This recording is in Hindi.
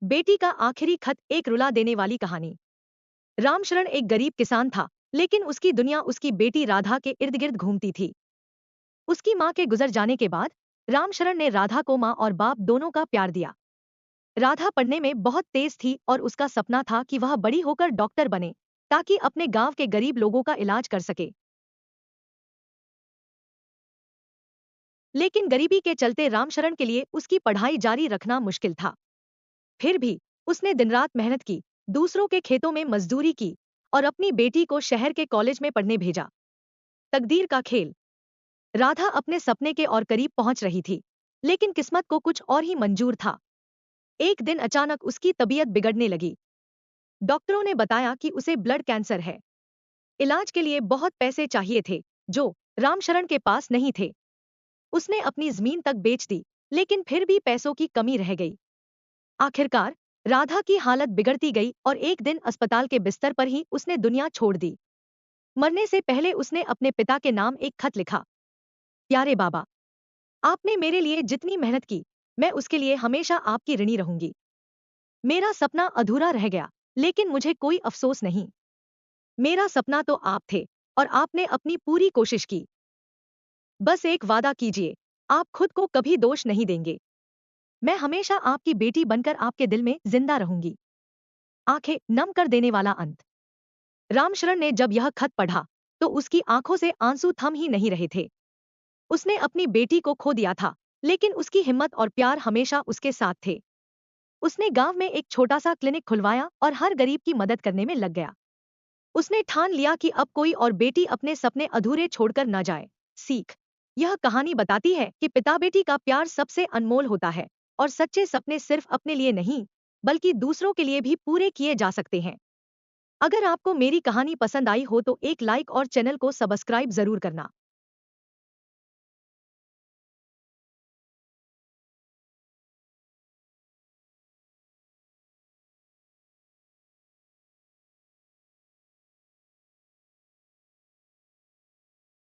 बेटी का आखिरी खत, एक रुला देने वाली कहानी। रामशरण एक गरीब किसान था, लेकिन उसकी दुनिया उसकी बेटी राधा के इर्द गिर्द घूमती थी। उसकी माँ के गुजर जाने के बाद रामशरण ने राधा को माँ और बाप दोनों का प्यार दिया। राधा पढ़ने में बहुत तेज थी और उसका सपना था कि वह बड़ी होकर डॉक्टर बने, ताकि अपने गांव के गरीब लोगों का इलाज कर सके। लेकिन गरीबी के चलते रामशरण के लिए उसकी पढ़ाई जारी रखना मुश्किल था। फिर भी उसने दिन-रात मेहनत की, दूसरों के खेतों में मजदूरी की और अपनी बेटी को शहर के कॉलेज में पढ़ने भेजा। तकदीर का खेल। राधा अपने सपने के और करीब पहुंच रही थी, लेकिन किस्मत को कुछ और ही मंजूर था। एक दिन अचानक उसकी तबीयत बिगड़ने लगी। डॉक्टरों ने बताया कि उसे ब्लड कैंसर है। इलाज के लिए बहुत पैसे चाहिए थे, जो रामशरण के पास नहीं थे। उसने अपनी जमीन तक बेच दी, लेकिन फिर भी पैसों की कमी रह गई। आखिरकार राधा की हालत बिगड़ती गई और एक दिन अस्पताल के बिस्तर पर ही उसने दुनिया छोड़ दी। मरने से पहले उसने अपने पिता के नाम एक खत लिखा। प्यारे बाबा, आपने मेरे लिए जितनी मेहनत की, मैं उसके लिए हमेशा आपकी ऋणी रहूंगी। मेरा सपना अधूरा रह गया, लेकिन मुझे कोई अफसोस नहीं। मेरा सपना तो आप थे और आपने अपनी पूरी कोशिश की। बस एक वादा कीजिए, आप खुद को कभी दोष नहीं देंगे। मैं हमेशा आपकी बेटी बनकर आपके दिल में जिंदा रहूंगी। आंखें नम कर देने वाला अंत। रामशरण ने जब यह खत पढ़ा, तो उसकी आंखों से आंसू थम ही नहीं रहे थे। उसने अपनी बेटी को खो दिया था, लेकिन उसकी हिम्मत और प्यार हमेशा उसके साथ थे। उसने गांव में एक छोटा सा क्लिनिक खुलवाया और हर गरीब की मदद करने में लग गया। उसने ठान लिया कि अब कोई और बेटी अपने सपने अधूरे छोड़कर न जाए। सीख। यह कहानी बताती है कि पिता बेटी का प्यार सबसे अनमोल होता है और सच्चे सपने सिर्फ अपने लिए नहीं, बल्कि दूसरों के लिए भी पूरे किए जा सकते हैं। अगर आपको मेरी कहानी पसंद आई हो तो एक लाइक और चैनल को सब्सक्राइब जरूर करना।